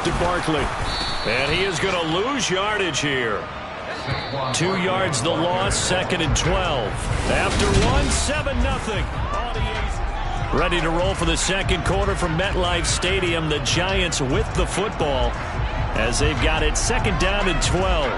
to Barkley. And he is going to lose yardage here. 2 yards the loss, 2nd and 12. After 7-0. Ready to roll for the second quarter from MetLife Stadium. The Giants with the football as they've got it 2nd down and 12.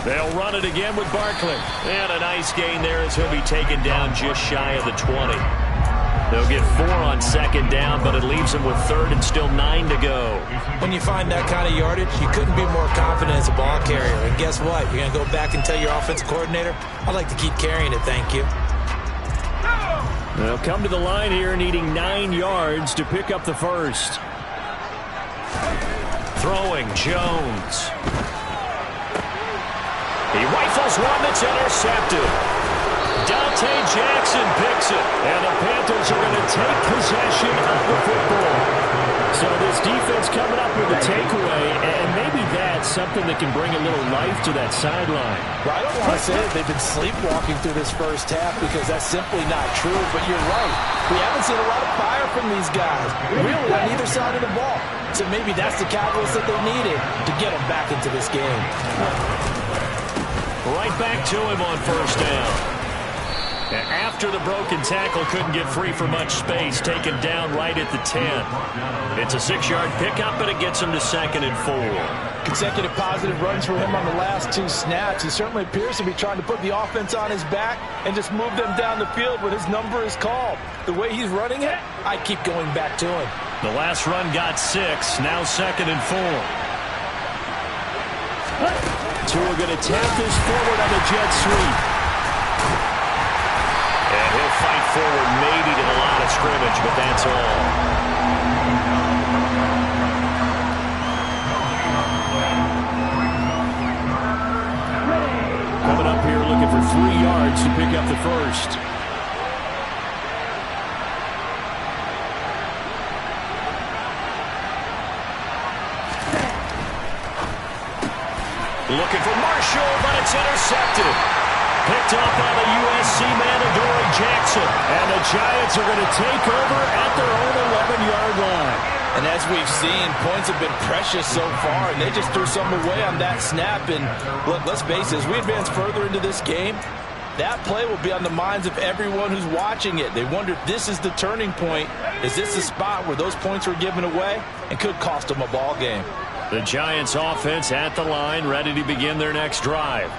They'll run it again with Barkley. And a nice gain there as he'll be taken down just shy of the 20. They'll get 4 on 2nd down, but it leaves them with 3rd and still 9 to go. When you find that kind of yardage, you couldn't be more confident as a ball carrier. And guess what? You're going to go back and tell your offensive coordinator, I'd like to keep carrying it, thank you. They'll come to the line here needing 9 yards to pick up the first. Throwing, Jones. He rifles one that's intercepted. Dante Jackson picks it. And the Panthers are going to take possession of the football. So this defense coming up with a takeaway, and maybe that's something that can bring a little life to that sideline. Well, I don't want to say that they've been sleepwalking through this first half because that's simply not true, but you're right. We haven't seen a lot of fire from these guys, really on either side of the ball. So maybe that's the catalyst that they needed to get them back into this game. Right back to him on 1st down. And after the broken tackle, couldn't get free for much space, taken down right at the 10. It's a 6-yard pickup, and it gets him to 2nd and 4. Consecutive positive runs for him on the last 2 snaps. He certainly appears to be trying to put the offense on his back and just move them down the field when his number is called. The way he's running it, I keep going back to him. The last run got 6, now 2nd and 4. Tua going to tap this forward on the jet sweep. And he'll fight forward maybe to the line of scrimmage, but that's all. Coming up here looking for 3 yards to pick up the first. Looking for Marshall, but it's intercepted. Picked up by the USC man, Adoree Jackson. And the Giants are going to take over at their own 11-yard line. And as we've seen, points have been precious so far, and they just threw something away on that snap. And look, let's face it, as we advance further into this game, that play will be on the minds of everyone who's watching it. They wonder if this is the turning point. Is this the spot where those points were given away and could cost them a ball game? The Giants offense at the line, ready to begin their next drive.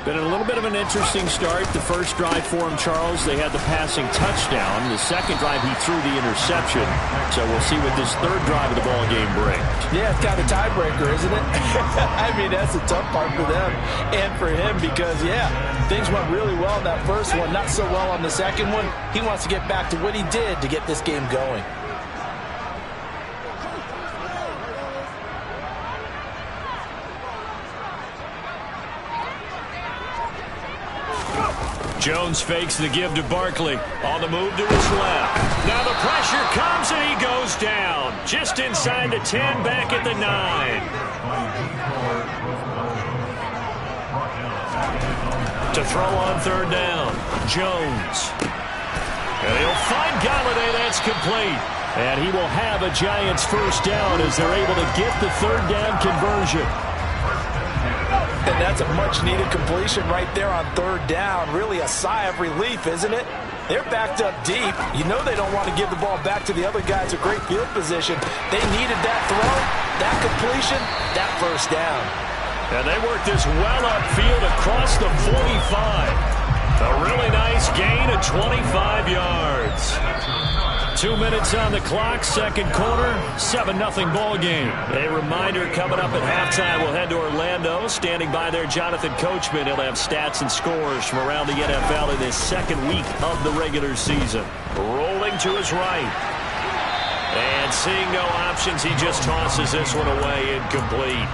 Been a little bit of an interesting start. The first drive for him, Charles, they had the passing touchdown. The second drive, he threw the interception. So we'll see what this third drive of the ball game brings. Yeah, it's kind of a tiebreaker, isn't it? I mean, that's the tough part for them and for him because, yeah, things went really well in that first one, not so well on the second one. He wants to get back to what he did to get this game going. Jones fakes the give to Barkley. On the move to his left. Now the pressure comes and he goes down. Just inside the 10, back at the 9. To throw on 3rd down. Jones. And he'll find Galladay. That's complete. And he will have a Giants first down as they're able to get the 3rd down conversion. And that's a much-needed completion right there on 3rd down. Really a sigh of relief, isn't it? They're backed up deep. You know they don't want to give the ball back to the other guys. A great field position. They needed that throw, that completion, that first down. And they worked this well upfield across the 45. A really nice gain of 25 yards. 2 minutes on the clock, second quarter, 7-0 ball game. A reminder coming up at halftime, we'll head to Orlando. Standing by there, Jonathan Coachman. He'll have stats and scores from around the NFL in this second week of the regular season. Rolling to his right. And seeing no options, he just tosses this one away, incomplete.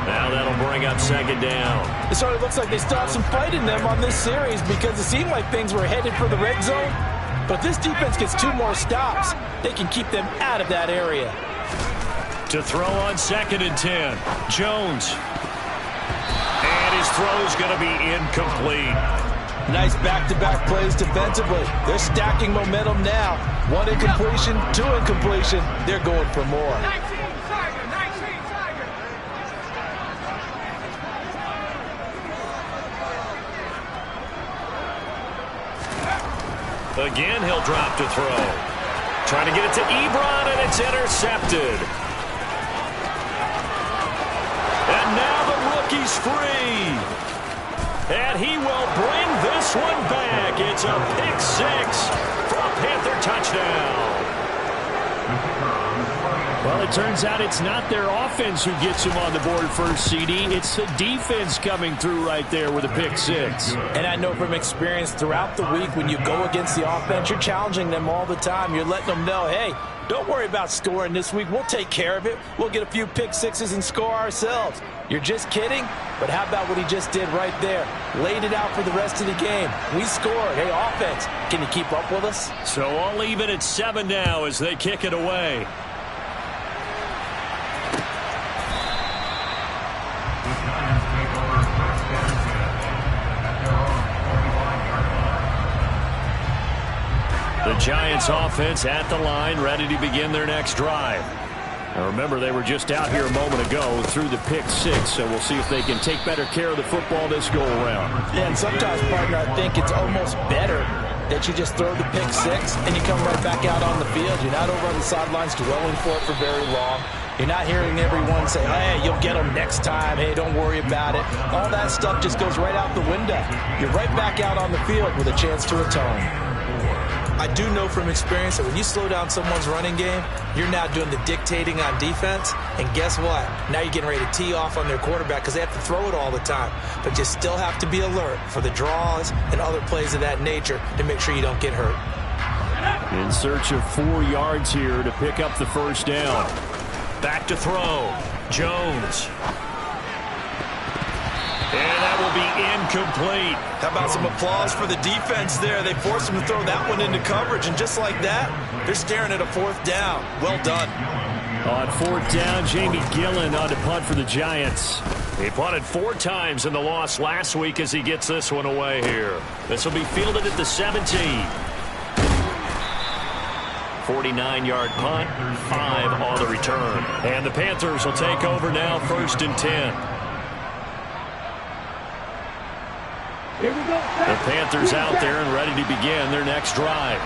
Now that'll bring up second down. It sort of looks like they still have some fight in them on this series because it seemed like things were headed for the red zone. But if this defense gets 2 more stops, they can keep them out of that area. To throw on 2nd and 10, Jones. And his throw's going to be incomplete. Nice back-to-back plays defensively. They're stacking momentum now. 1 incompletion, 2 incompletion. They're going for more. Again, he'll drop to throw. Trying to get it to Ebron, and it's intercepted. And now the rookie's free. And he will bring this one back. It's a pick 6 for a Panther touchdown. Well, it turns out it's not their offense who gets him on the board first, CD. It's the defense coming through right there with a pick 6. And I know from experience throughout the week, when you go against the offense, you're challenging them all the time. You're letting them know, hey, don't worry about scoring this week. We'll take care of it. We'll get a few pick 6s and score ourselves. You're just kidding? But how about what he just did right there? Laid it out for the rest of the game. We scored. Hey, offense, can you keep up with us? So I'll leave it at 7 now as they kick it away. The Giants offense at the line, ready to begin their next drive. Now remember, they were just out here a moment ago through the pick 6, so we'll see if they can take better care of the football this go-around. Yeah, and sometimes, partner, I think it's almost better that you just throw the pick 6 and you come right back out on the field. You're not over on the sidelines dwelling for it for very long. You're not hearing everyone say, hey, you'll get them next time. Hey, don't worry about it. All that stuff just goes right out the window. You're right back out on the field with a chance to atone. I do know from experience that when you slow down someone's running game, you're now doing the dictating on defense. And guess what? Now you're getting ready to tee off on their quarterback because they have to throw it all the time. But you still have to be alert for the draws and other plays of that nature to make sure you don't get hurt. In search of 4 yards here to pick up the first down. Back to throw. Jones. And that will be incomplete. How about some applause for the defense there? They forced him to throw that one into coverage, and just like that, they're staring at a 4th down. Well done. On 4th down, Jamie Gillen on to punt for the Giants. He punted 4 times in the loss last week as he gets this one away here. This will be fielded at the 17. 49-yard punt, 5 on the return. And the Panthers will take over now, 1st and 10. The Panthers out there and ready to begin their next drive.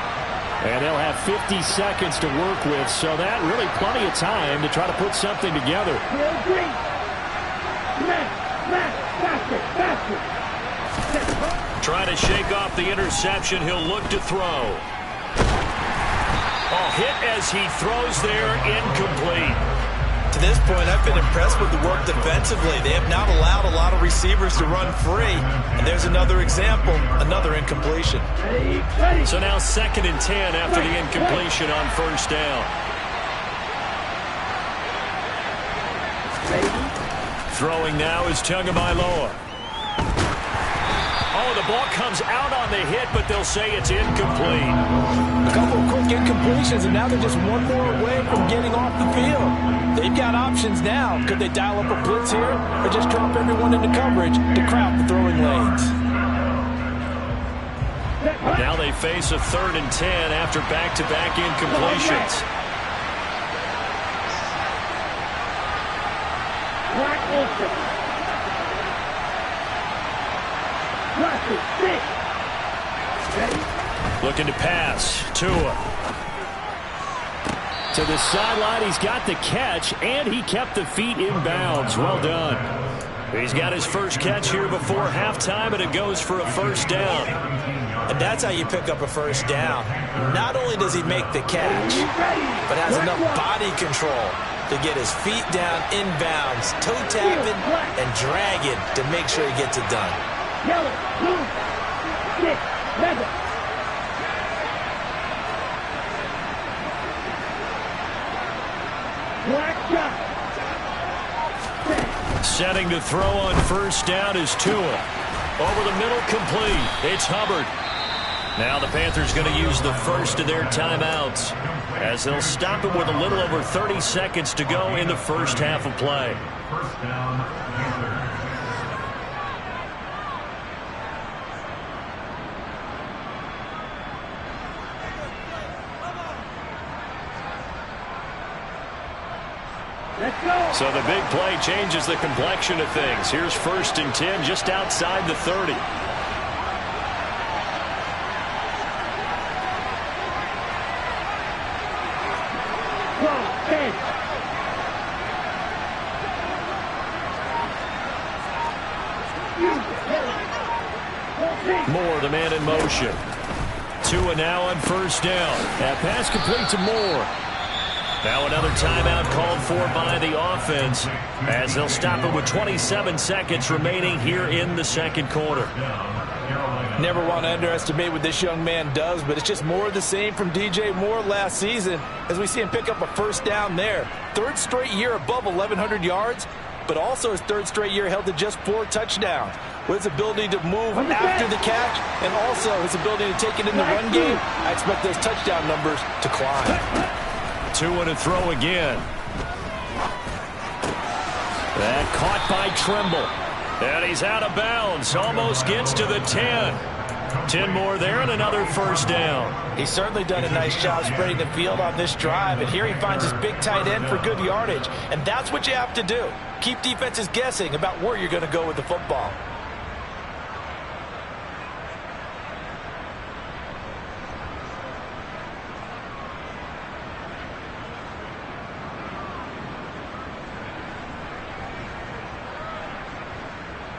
And they'll have 50 seconds to work with, so that really plenty of time to try to put something together. Trying to shake off the interception, he'll look to throw. Oh, hit as he throws there, incomplete. To this point, I've been impressed with the work defensively. They have not allowed a lot of receivers to run free. And there's another example, another incompletion. So now 2nd and 10 after the incompletion on 1st down. Throwing now is Tagovailoa. Oh, the ball comes out on the hit, but they'll say it's incomplete. A couple of quick incompletions, and now they're just one more away from getting off the field. They've got options now. Could they dial up a blitz here or just drop everyone into coverage to crowd the throwing lanes? Now they face a 3rd and 10 after back-to-back incompletions. Looking to pass. Tua. To the sideline, he's got the catch, and he kept the feet in bounds. Well done. He's got his first catch here before halftime, and it goes for a 1st down. And that's how you pick up a 1st down. Not only does he make the catch, but has enough body control to get his feet down in bounds, toe tapping and dragging to make sure he gets it done. Yellow, blue, 6, 11. Setting to throw on first down is Tua. Over the middle, complete. It's Hubbard. Now the Panthers going to use the first of their timeouts as they'll stop it with a little over 30 seconds to go in the first half of play. First down, Panthers. So the big play changes the complexion of things. Here's 1st and 10 just outside the 30. Moore, the man in motion. Tua now on first down. That pass complete to Moore. Now another timeout called for by the offense as they'll stop it with 27 seconds remaining here in the second quarter. Never want to underestimate what this young man does, but it's just more of the same from DJ Moore last season as we see him pick up a first down there. 3rd straight year above 1,100 yards, but also his 3rd straight year held to just 4 touchdowns. With his ability to move after the catch and also his ability to take it in the run game, I expect those touchdown numbers to climb. Tua to throw again. That caught by Trimble. And he's out of bounds. Almost gets to the 10. 10 more there and another first down. He's certainly done a nice job spreading the field on this drive. And here he finds his big tight end for good yardage. And that's what you have to do. Keep defenses guessing about where you're going to go with the football.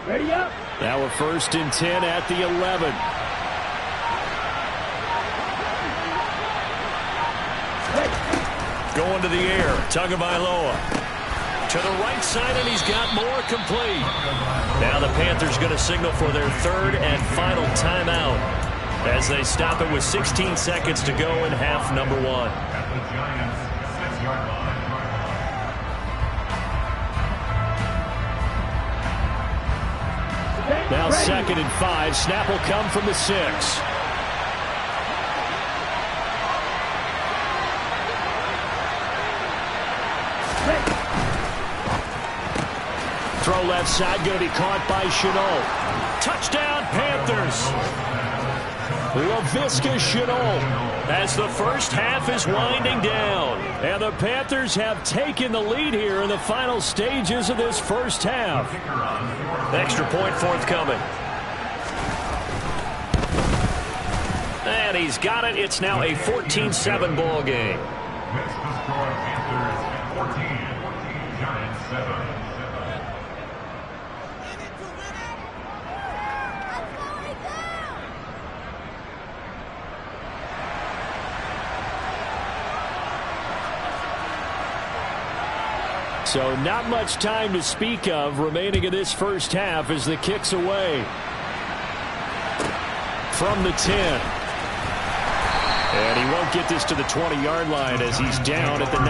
Ready up. Now a 1st and 10 at the 11. Going to the air. Tagovailoa. To the right side, and he's got more complete. Now the Panthers going to signal for their 3rd and final timeout as they stop it with 16 seconds to go in half number 1. At the Giants' 6-yard line. Now 2nd and 5. Snap will come from the 6. Throw left side, going to be caught by Shenault. Touchdown, Panthers. Laviska Shenault as the first half is winding down. And the Panthers have taken the lead here in the final stages of this first half. Extra point forthcoming. And he's got it. It's now a 14-7 ball game. Makes the score Panthers 14, Giants 7. So not much time to speak of remaining in this first half as the kick's away. From the 10. And he won't get this to the 20-yard line as he's down at the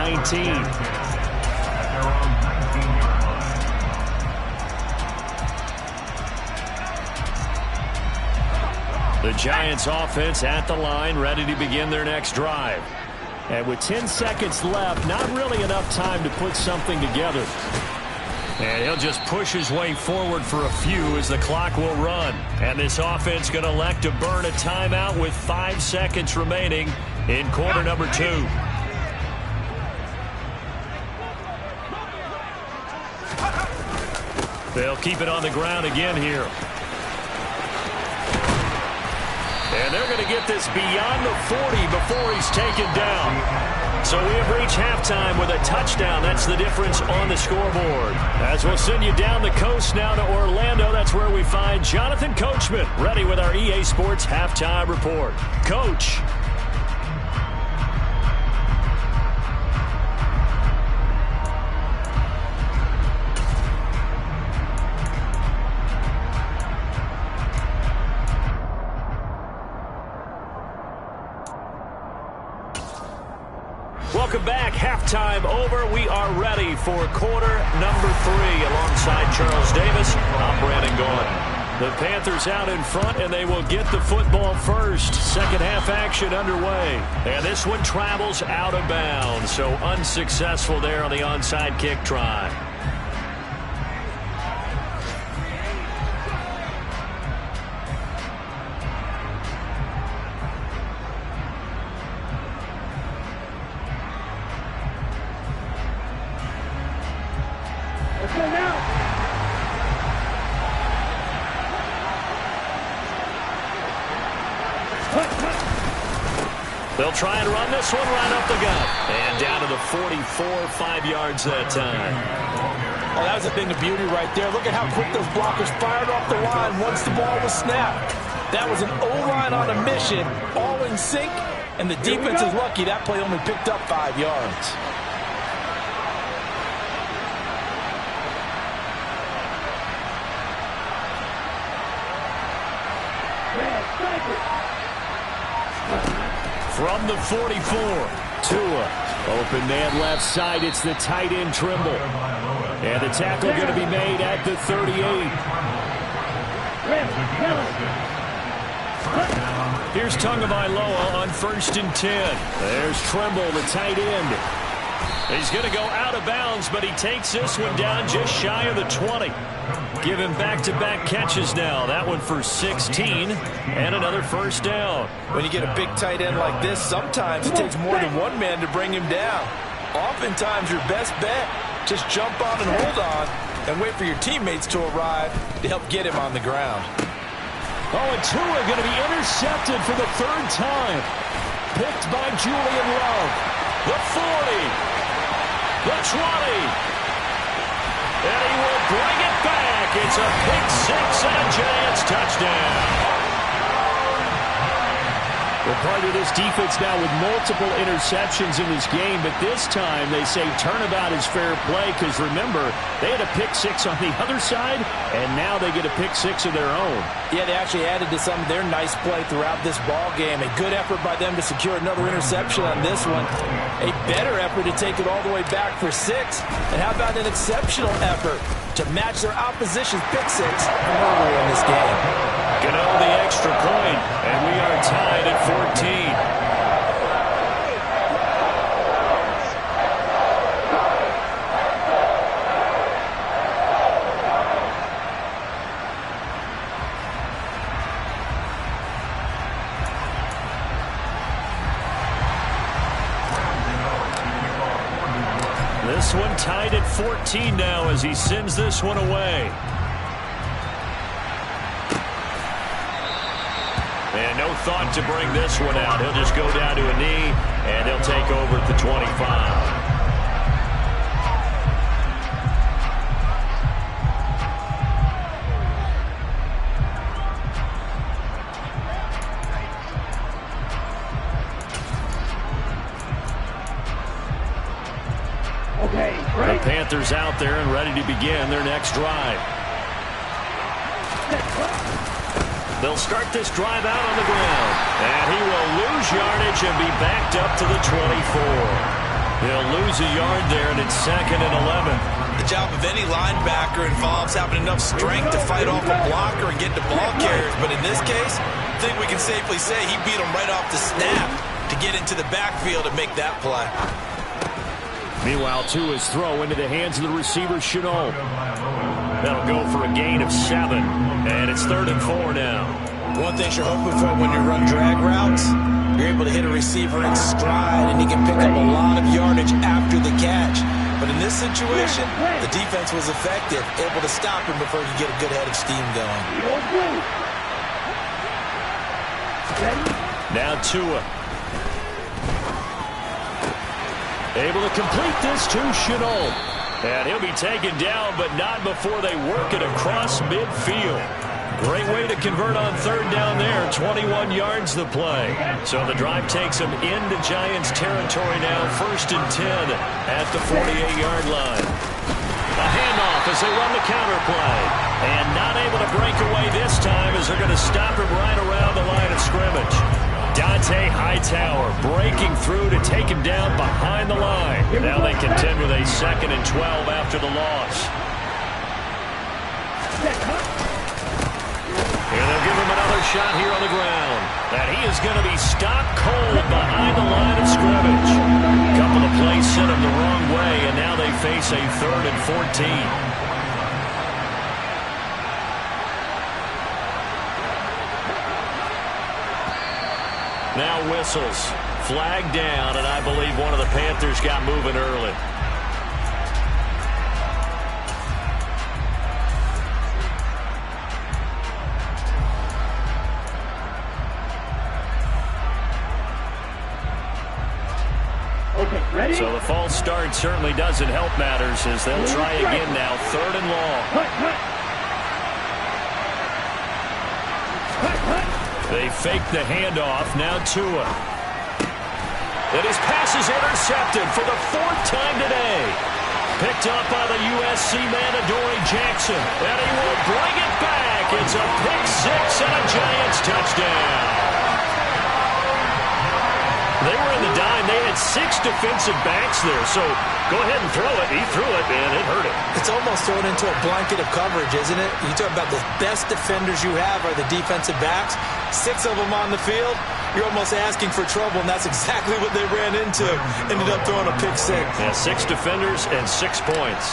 19. The Giants offense at the line, ready to begin their next drive. And with 10 seconds left, not really enough time to put something together. And he'll just push his way forward for a few as the clock will run. And this offense going to elect to burn a timeout with 5 seconds remaining in quarter number 2. They'll keep it on the ground again here. And they're going to get this beyond the 40 before he's taken down. So we have reached halftime with a touchdown. That's the difference on the scoreboard. As we'll send you down the coast now to Orlando, that's where we find Jonathan Coachman, ready with our EA Sports Halftime Report. Coach. Welcome back. Halftime over. We are ready for quarter number 3 alongside Charles Davis, I'm Brandon Gordon. The Panthers out in front, and they will get the football first. Second half action underway. And this one travels out of bounds, so unsuccessful there on the onside kick try. Let's go now. They'll try and run this one right up the gut. And down to the 44, 5 yards that time. Oh, that was a thing of beauty right there. Look at how quick those blockers fired off the line once the ball was snapped. That was an O-line on a mission, all in sync, and the defense is lucky that play only picked up 5 yards. From the 44, Tua. Open man left side. It's the tight end Trimble. And the tackle going to be made at the 38. Here's Tagovailoa on 1st and 10. There's Trimble, the tight end. He's going to go out of bounds, but he takes this one down just shy of the 20. Give him back-to-back catches now. That one for 16 and another first down. When you get a big tight end like this, sometimes it takes more than one man to bring him down. Oftentimes your best bet, just jump on and hold on and wait for your teammates to arrive to help get him on the ground. Oh, and Tua going to be intercepted for the 3rd time. Picked by Julian Love. The 40. The 20. And he will bring it back. It's a pick six and a Giants touchdown. Well, part of this defense now with multiple interceptions in this game, but this time they say turnabout is fair play because, remember, they had a pick six on the other side, and now they get a pick six of their own. Yeah, they actually added to some of their nice play throughout this ball game. A good effort by them to secure another interception on this one. A better effort to take it all the way back for 6. And how about an exceptional effort to match their opposition's pick six from earlier in this game? Gano the extra point, and we are tied at 14. This one tied at 14 now as he sends this one away. And no thought to bring this one out. He'll just go down to a knee, and he'll take over at the 25. The Panthers out there and ready to begin their next drive. They'll start this drive out on the ground. And he will lose yardage and be backed up to the 24. He'll lose a yard there, and it's 2nd and 11. The job of any linebacker involves having enough strength to fight off a blocker and get to ball carriers. But in this case, I think we can safely say he beat him right off the snap to get into the backfield and make that play. Meanwhile, Tua's throw into the hands of the receiver, Chenault. That'll go for a gain of 7, and it's 3rd and 4 now. One thing you're hoping for when you run drag routes, you're able to hit a receiver in stride, and he can pick up a lot of yardage after the catch. But in this situation, the defense was effective, able to stop him before he could get a good head of steam going. Now Tua. Able to complete this to Chenault. And he'll be taken down, but not before they work it across midfield. Great way to convert on 3rd down there. 21 yards the play. So the drive takes them into Giants territory now. 1st and 10 at the 48-yard line. A handoff as they run the counter play. And not able to break away this time as they're going to stop him right around the line of scrimmage. Dante Hightower breaking through to take him down behind the line. Now they contend with a 2nd and 12 after the loss. And they'll give him another shot here on the ground. And he is going to be stopped cold behind the line of scrimmage. A couple of plays sent him the wrong way, and now they face a 3rd and 14. Now whistles. Flag down, and I believe one of the Panthers got moving early. Okay, ready? So the false start certainly doesn't help matters as they'll try again now. 3rd and long. They fake the handoff. Now Tua. And his pass is intercepted for the 4th time today. Picked up by the USC man, Adoree Jackson. And he will bring it back. It's a pick 6 and a Giants touchdown. They were in the dime. They had 6 defensive backs there. So go ahead and throw it. He threw it, and it hurt him. It's almost thrown into a blanket of coverage, isn't it? You talk about the best defenders you have are the defensive backs. 6 of them on the field. You're almost asking for trouble, and that's exactly what they ran into. Ended up throwing a pick 6. Yeah, 6 defenders and 6 points.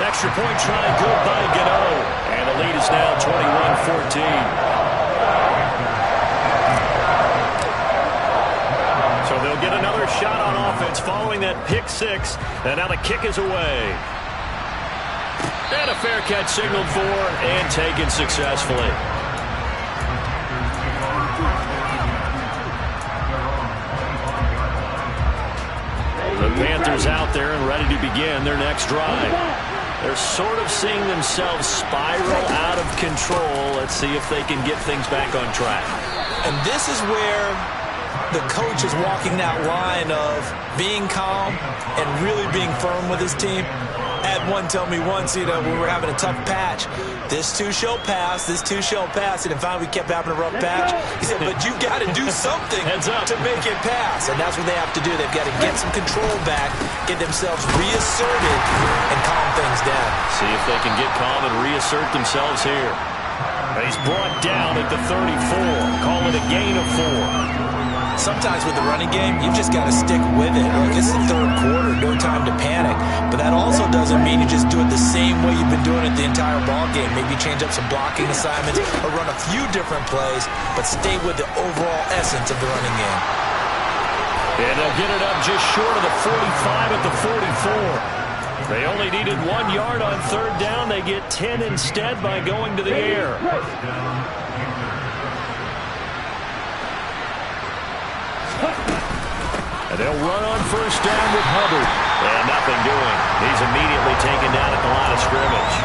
Extra point try good by Gano. And the lead is now 21-14. So they'll get another shot on offense following that pick 6. And now the kick is away. And a fair catch signaled for and taken successfully. The Panthers out there and ready to begin their next drive. They're sort of seeing themselves spiral out of control. Let's see if they can get things back on track. And this is where the coach is walking that line of being calm and really being firm with his team. I had one tell me once, when we were having a tough patch, this too shall pass, this too shall pass, and finally we kept having a rough patch. He said, but you got to do something to make it pass, and that's what they have to do. They've got to get some control back, get themselves reasserted, and calm things down. See if they can get calm and reassert themselves here. And he's brought down at the 34. Call it a gain of 4. Sometimes with the running game, you've just got to stick with it. Look, it's the 3rd quarter, no time to panic. But that also doesn't mean you just do it the same way you've been doing it the entire ball game. Maybe change up some blocking assignments or run a few different plays, but stay with the overall essence of the running game. And they'll get it up just short of the 45 at the 44. They only needed 1 yard on 3rd down. They get 10 instead by going to the air. And they'll run on 1st down with Hubbard. And nothing doing. He's immediately taken down at the line of scrimmage.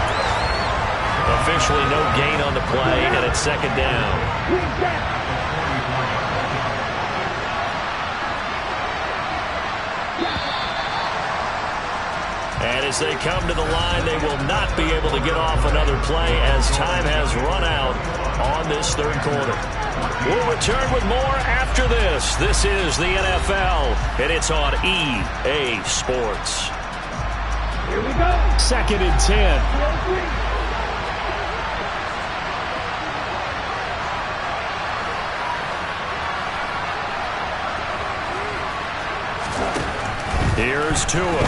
Officially no gain on the play, and it's 2nd down. And as they come to the line, they will not be able to get off another play as time has run out on this 3rd quarter. We'll return with more after this. This is the NFL, and it's on EA Sports. Here we go. 2nd and 10. Here's Tua.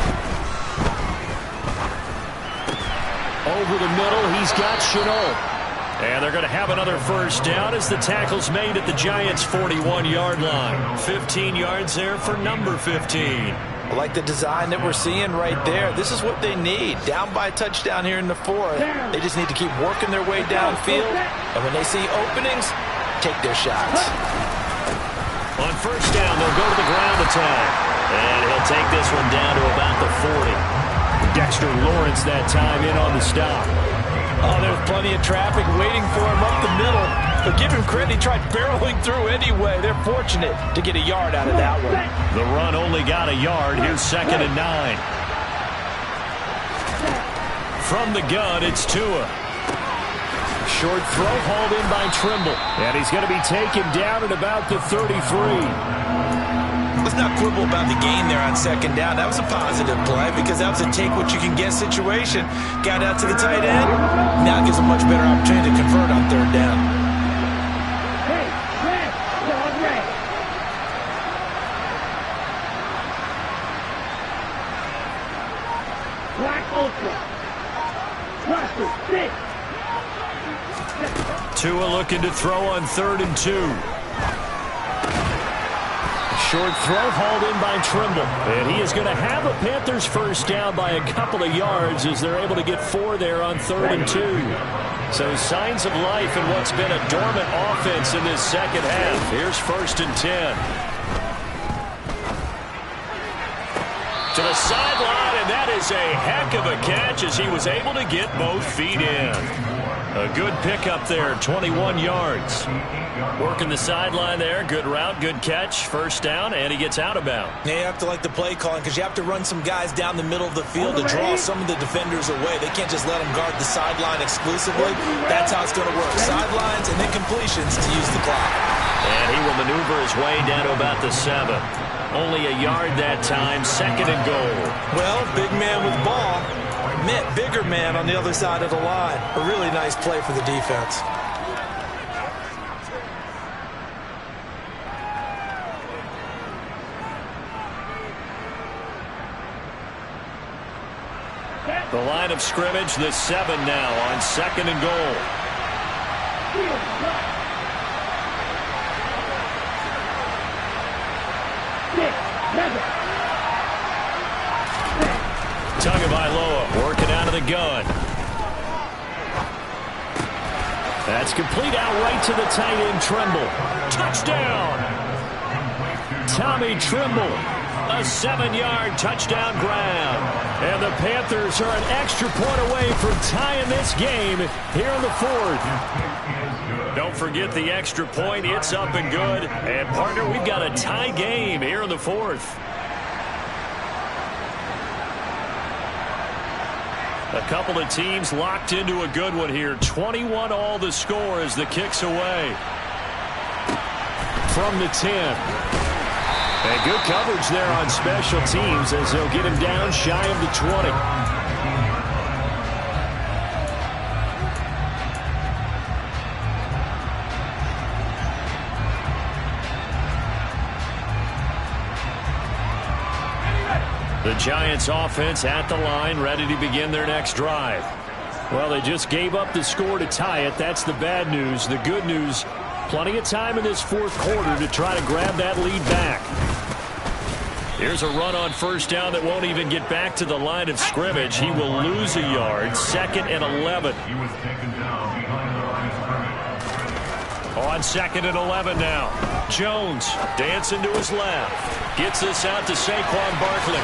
Over the middle, he's got Shenault. And they're going to have another 1st down as the tackle's made at the Giants' 41-yard line. 15 yards there for number 15. I like the design that we're seeing right there. This is what they need. Down by a touchdown here in the 4th. They just need to keep working their way downfield. And when they see openings, take their shots. On 1st down, they'll go to the ground attack. And he'll take this one down to about the 40. Dexter Lawrence that time in on the stop. Oh, there's plenty of traffic waiting for him up the middle. But give him credit, he tried barreling through anyway. They're fortunate to get a yard out of that one. The run only got a yard. Here's 2nd and 9. From the gun, it's Tua. Short throw hauled in by Trimble. And he's going to be taken down at about the 33. Let's not quibble about the gain there on second down. That was a positive play because that was a take-what-you-can-get situation. Got out to the tight end. Now it gives a much better opportunity to convert on third down. Hey, red, dog red. Black Ultra. Cluster, 6. Tua looking to throw on 3rd and 2. Short throw hauled in by Trimble. And he is going to have a Panthers first down by a couple of yards as they're able to get 4 there on 3rd and 2. So signs of life in what's been a dormant offense in this second half. Here's 1st and 10. To the sideline, and that is a heck of a catch as he was able to get both feet in. A good pickup there, 21 yards. Working the sideline there, good route, good catch, first down, and he gets out of bounds. Yeah, you have to like the play calling because you have to run some guys down the middle of the field to draw some of the defenders away. They can't just let them guard the sideline exclusively. That's how it's going to work. Sidelines and then completions to use the clock. And he will maneuver his way down to about the 7. Only a yard that time, 2nd and goal. Well, big man with ball met bigger man on the other side of the line. A really nice play for the defense. The line of scrimmage, the 7 now on 2nd and goal. Tagovailoa working out of the gun. That's complete out right to the tight end, Trimble. Touchdown! Tommy Trimble, a 7-yard touchdown grab. And the Panthers are an extra point away from tying this game here in the 4th. Don't forget the extra point. It's up and good. And, partner, we've got a tie game here in the 4th. A couple of teams locked into a good one here. 21 all the score as the kick's away. From the 10. And good coverage there on special teams as they'll get him down shy of the 20. The Giants offense at the line, ready to begin their next drive. Well, they just gave up the score to tie it. That's the bad news. The good news, plenty of time in this 4th quarter to try to grab that lead back. Here's a run on first down that won't even get back to the line of scrimmage. He will lose a yard, 2nd and 11. He was taken down behind the line of scrimmage. On 2nd and 11 now. Jones dancing to his left. Gets this out to Saquon Barkley.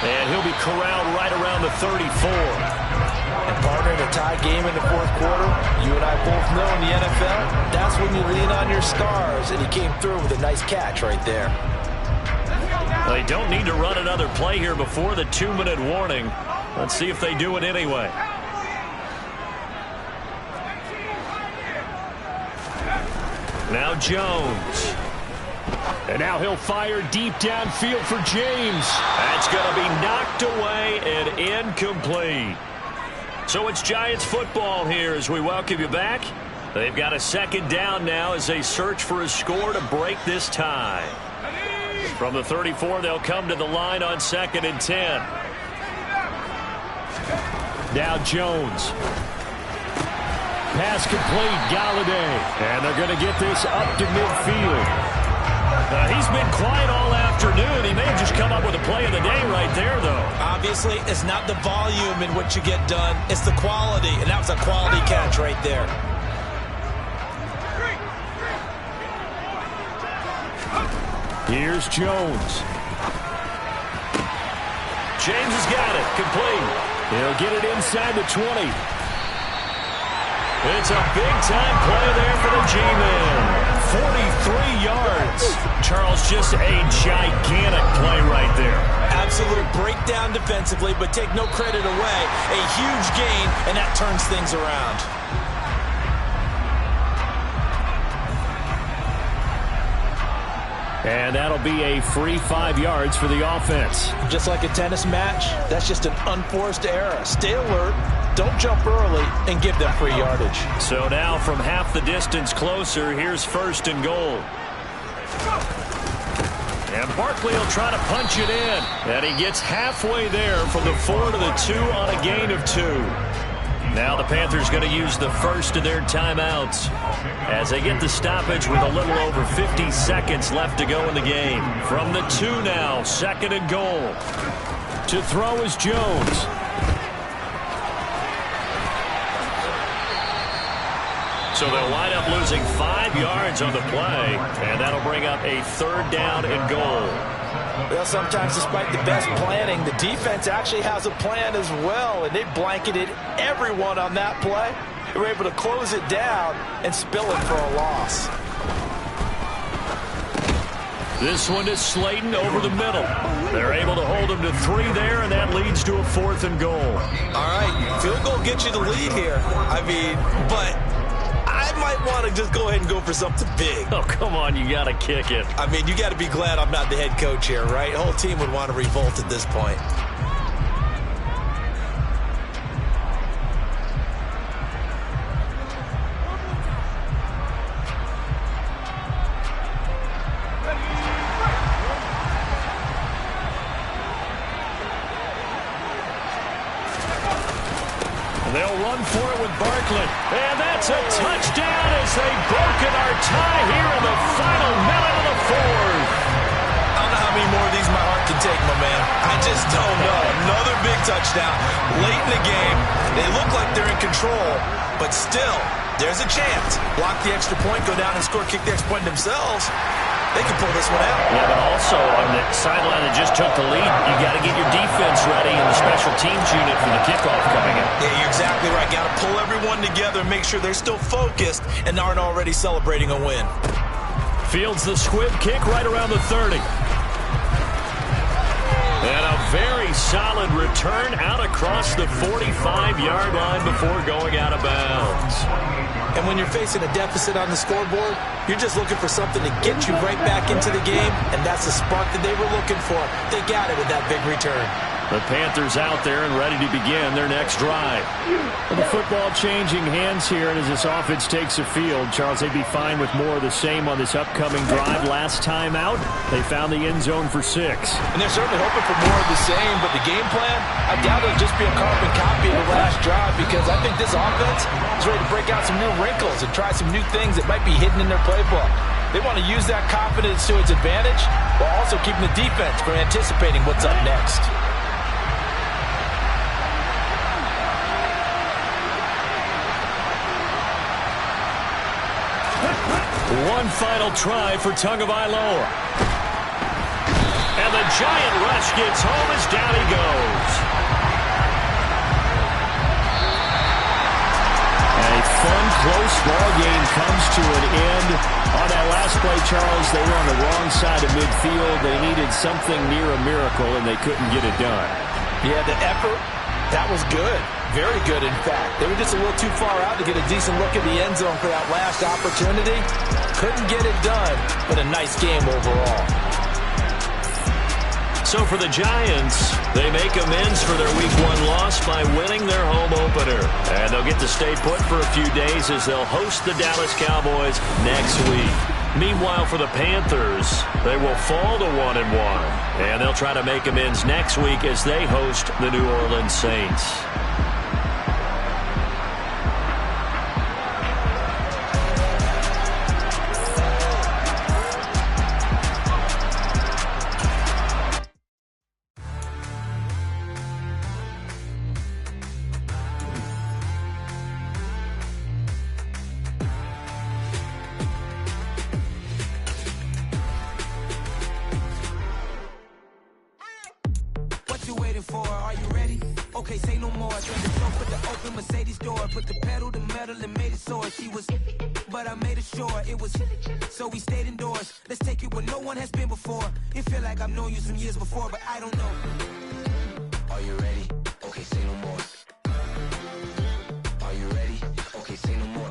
And he'll be corralled right around the 34. And partner, in a tie game in the 4th quarter, you and I both know in the NFL, that's when you lean on your stars. And he came through with a nice catch right there. They don't need to run another play here before the 2-minute warning. Let's see if they do it anyway. Now Jones. And now he'll fire deep downfield for James. That's going to be knocked away and incomplete. So it's Giants football here as we welcome you back. They've got a 2nd down now as they search for a score to break this tie. From the 34, they'll come to the line on 2nd and 10. Now Jones. Pass complete, Galladay. And they're going to get this up to midfield. He's been quiet all afternoon. He may have just come up with a play of the day right there, though. Obviously, it's not the volume in what you get done. It's the quality, and that was a quality catch right there. Here's Jones. James has got it. Complete. He'll get it inside the 20. It's a big-time play there for the G-Men. 43 yards. Charles, just a gigantic play right there. Absolute breakdown defensively, but take no credit away. A huge gain, and that turns things around. And that'll be a free 5 yards for the offense. Just like a tennis match, that's just an unforced error. Stay alert, don't jump early, and give them free yardage. So now from half the distance closer, here's 1st and goal. And Barkley will try to punch it in. And he gets halfway there from the 4 to the 2 on a gain of 2. Now the Panthers going to use the first of their timeouts as they get the stoppage with a little over 50 seconds left to go in the game. From the 2 now, 2nd and goal. To throw is Jones. So they'll wind up losing 5 yards on the play, and that'll bring up a 3rd down and goal. Well, sometimes despite the best planning, the defense actually has a plan as well, and they blanketed everyone on that play. They were able to close it down and spill it for a loss. This one is Slayton over the middle. They're able to hold him to 3 there, and that leads to a 4th and goal. All right, field goal gets you the lead here. I mean, but I might want to just go ahead and go for something big. Oh, come on, you got to kick it. I mean, you got to be glad I'm not the head coach here, right? The whole team would want to revolt at this point. They'll run for it with Barkley. And that's a touchdown as they've broken our tie here in the final minute of the 4th. I don't know how many more of these my heart can take, my man. I just don't know. Another big touchdown late in the game. They look like they're in control, but still, there's a chance. Block the extra point, go down and score, kick the extra point themselves. They can pull this one out. Yeah, but also on the sideline that just took the lead, you got to get your defense ready and the special teams unit for the kickoff coming in. Yeah, you're exactly right. Got to pull everyone together and make sure they're still focused and aren't already celebrating a win. Fields the squib kick right around the 30. And a very solid return out across the 45-yard line before going out of bounds. And when you're facing a deficit on the scoreboard, you're just looking for something to get you right back into the game, and that's the spark that they were looking for. They got it with that big return. The Panthers out there and ready to begin their next drive. Well, the football changing hands here, and as this offense takes the field, Charles, they'd be fine with more of the same on this upcoming drive. Last time out, they found the end zone for 6. And they're certainly hoping for more of the same, but the game plan, I doubt it'll just be a carbon copy of the last drive, because I think this offense is ready to break out some new wrinkles and try some new things that might be hidden in their playbook. They want to use that confidence to its advantage while also keeping the defense from anticipating what's up next. One final try for Tagovailoa. And the giant rush gets home as down he goes. A fun, close ball game comes to an end. On that last play, Charles, they were on the wrong side of midfield. They needed something near a miracle, and they couldn't get it done. Yeah, the effort, that was good. Very good, in fact. They were just a little too far out to get a decent look at the end zone for that last opportunity. Couldn't get it done, but a nice game overall. So for the Giants, they make amends for their Week 1 loss by winning their home opener. And they'll get to stay put for a few days as they'll host the Dallas Cowboys next week. Meanwhile, for the Panthers, they will fall to 1-1. And they'll try to make amends next week as they host the New Orleans Saints.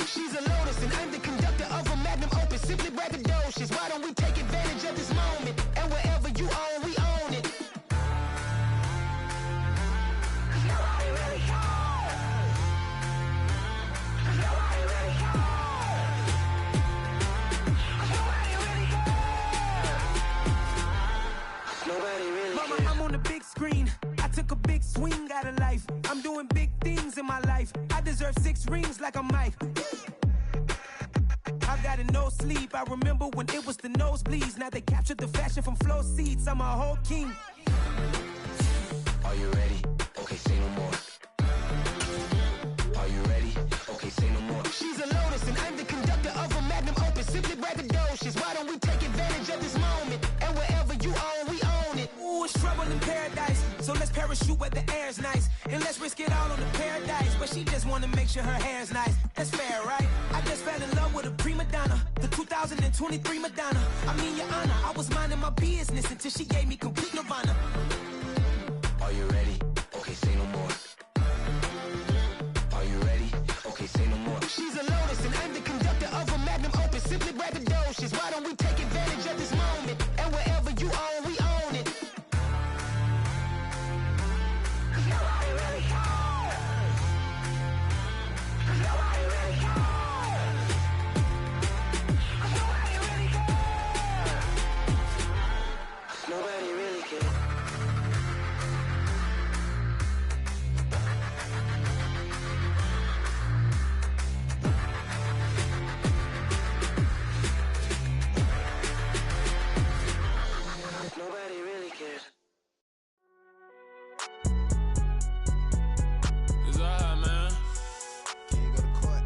She's a lotus and I'm the conductor of a magnum opus. Simply braggadocious. Why don't we take advantage of this moment? deserve 6 rings like I'm Mike. I got no sleep. I remember when it was the nosebleeds. Now they captured the fashion from flow seats. I'm a whole king. Are you ready? Okay, say no more. Are you ready? Okay, say no more. She's a lotus and I'm the conductor of a magnum opus. Simply braggadocious. Why don't we take advantage of this moment? And wherever you own, we own it. Ooh, it's trouble in paradise. So let's parachute where the air's nice. And let's risk it all on the paradise. But she just wanna make sure her hair's nice. That's fair, right? I just fell in love with a prima donna. The 2023 Madonna. I mean, your honor, I was minding my business until she gave me complete nirvana. Are you ready? Okay, say no more. Are you ready? Okay, say no more. She's a lotus and I'm the conductor of a magnum opus. Simply braggadocious. Why don't we take advantage of this moment? And wherever you own, we own it. Nobody really cares. Nobody really cares. Nobody really cares. Nobody really cares. Nobody really cares. It's alright, man. Can you go to court?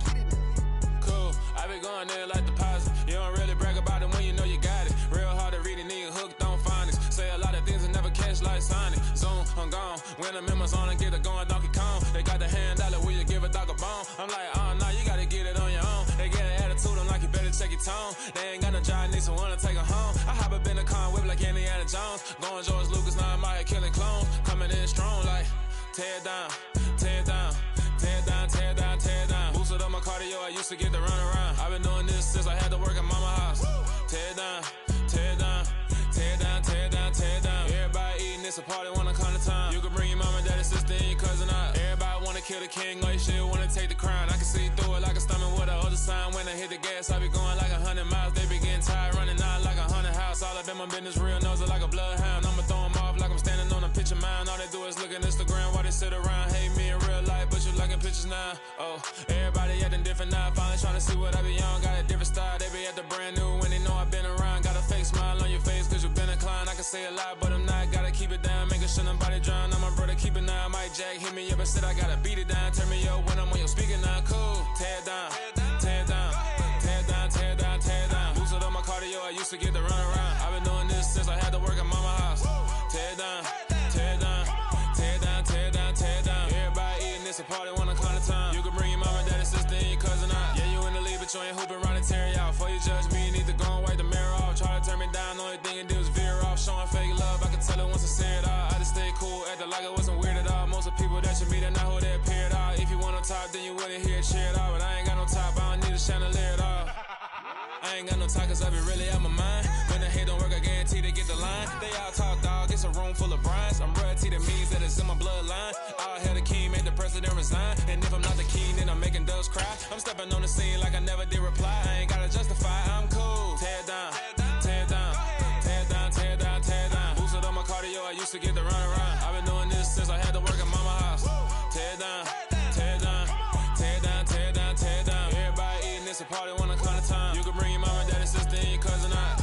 Get it now. Cool. I be going there like deposit. You don't really brag about it when you know you got it. Real hard to read it, nigga hooked on phonics. Say a lot of things and never catch like Sonic. Zoom, I'm gone. When I'm in my zone and get it going Donkey Kong. They got the $100, will you give a dog a bone? I'm like, oh no, you gotta get it on your own. They get an attitude, I'm like, you better check your tone. They ain't got no job, need someone to take her home. I hop up in the car and whip like Indiana Jones. Going George Lucas, now I'm out here killing clones. Coming in strong like, tear it down, tear it down. Tear it down, tear it down, tear it down. Boosted up my cardio, I used to get to run around. I've been doing this since I had to work at mama house. Tear it down, tear it down, tear it down, tear it down, tear it down. Everybody eating, it's a party, wanna come to time. You can bring your mama, daddy, sister, and your cousin out. Everybody wanna kill the king, or you shit wanna take the crown. I can see through it like a stomach with a other sign. When I hit the gas, I be going like 100 miles. They be getting tired, running out like 100 house. All up in my business, real nose it like a bloodhound. I'ma throw 'em off like I'm standing on a picture mound. All they do is look at Instagram while they sit around. Hate me in real life, but you liking pictures now. Oh, everybody acting different now. Finally trying to see what I be on. Got a different style, they be at the brand new when they know I've been around. Got a fake smile on your face cause you been inclined. I can say a lot, but I'm not. Gotta keep it down, making sure nobody drown. I'm my brother, keep it now. Mike Jack hit me up and said I gotta beat it down. Turn me up when I'm on your speaker now. Cool, tear it down, tear it down, tear it down, tear it down, tear it down. Boosted up my cardio, I used to get to run around. I've been doing this since I had to work at mama house. Tear it down, tear it down, tear it down, tear it down, tear it down. Everybody eating, it's a party, wanna come to time. You can bring your mama, daddy, sister, and your cousin out. Yeah, you in the lead, but you ain't hooping around and tear out. Before you judge me, you need to go and wipe the mirror off. Try to turn me down, only thing you do is veer off. Showing fake love, I can tell it once I see it all. I just stay cool, acting like it wasn't weird at all. Most of the people that you meet are not who they appear at all. If you want on top, then you wouldn't hear it cheer at all. But I ain't got no top, I don't need a chandelier at all. I ain't got no talk cause I be really out my mind. When the hate don't work, I guarantee they get the line. They all talk, dog, it's a room full of brinds. I'm royalty, that means that it's in my bloodline. All hail the king, make the president resign. And if I'm not the king, then I'm making doves cry. I'm stepping on the scene like I never did reply. I ain't gotta justify, I'm cool. Tear it down, tear it down, tear it down, tear it down, tear it down. Boosted on my cardio, I used to get to run around. I've been doing this since I had to work at mama house. Tear it down, tear it down, tear it down, tear it down, tear it down. Everybody eating, it's a party, wanna come to time. You can bring your mama, daddy, sister, and your cousin out.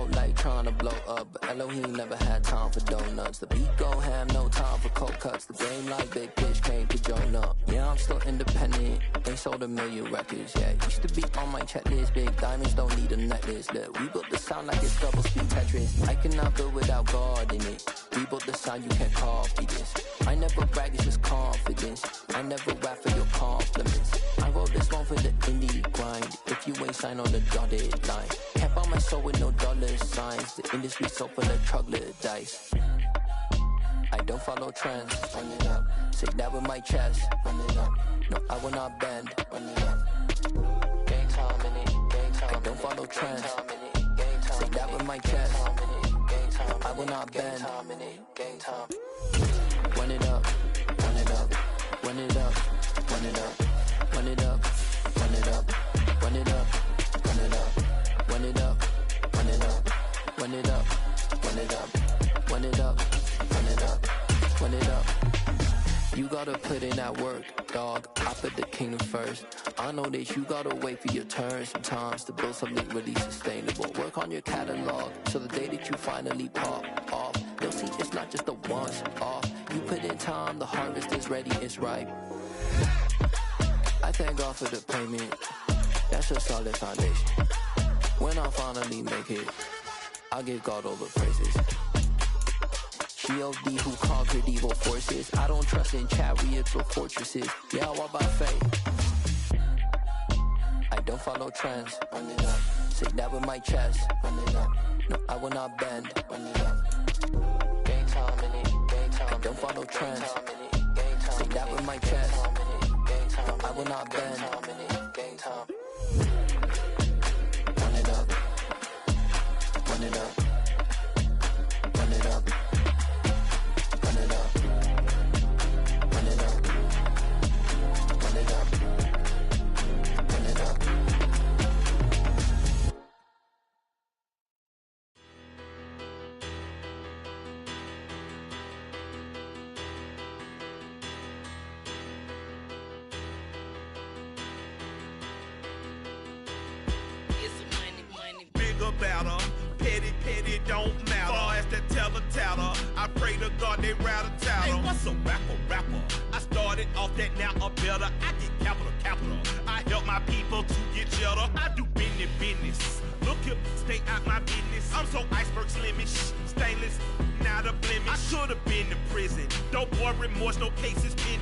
smoke like trying to blow up, but Elohim never had time for donuts. The beat go ham, no time for cold cuts. The game like big fish came to join up. Yeah, I'm still independent. They sold 1 million records. Yeah, used to be on my checklist. Big diamonds don't need a necklace. Look, we built the sound like it's double speed Tetris. I cannot build without God in it. We built the sound, you can't copy this. I never brag, it's just confidence. I never rap for your compliments. I wrote this one for the indie grind. If you ain't signed on the dotted line, can't buy my soul with no dollar signs. The industry so full of troglodytes. I don't follow trends. Run it up. Say that with my chest. Run it up. No, I will not bend. Run it up. Game time in it. Game time. I don't follow trends. Say that with my chest. No, I will not bend. Game time. Run it up. Run it up. Run it up. Run it up. Run it up. Run it up. Run it up. Run it up. Run it up. Run it up. Run it up. Run it up. Run it up. Run it up. Run it up. You gotta put in that work, dog. I put the kingdom first. I know that you gotta wait for your turn sometimes to build something really sustainable. Work on your catalog, so the day that you finally pop off, they'll see it's not just a once off. You put in time, the harvest is ready, it's ripe. I thank God for the payment. That's a solid foundation. When I finally make it, I'll give God all the praises. G.O.D. who conquered evil forces. I don't trust in chariots or fortresses. Yeah, I walk by faith. I don't follow trends. Run it up. Say that with my chest. Run it up. No, I will not bend. Run it up. Game time in it. Game time. I don't follow trends. Say that with my chest. No, I will not bend. Game time. Run it up. Run it up. Run it up. Run it up. Run it up. Run it up. Run it up. About her. Petty, don't matter. Far as that tattle, I pray to God they rattle tattle. Hey, what's a rapper? I started off that, now I'm better. I get capital. I help my people to get cheddar. I do business. Look here, stay out my business. I'm so iceberg slimish, stainless, not a blemish. I should have been in prison. No more remorse, no cases pinned.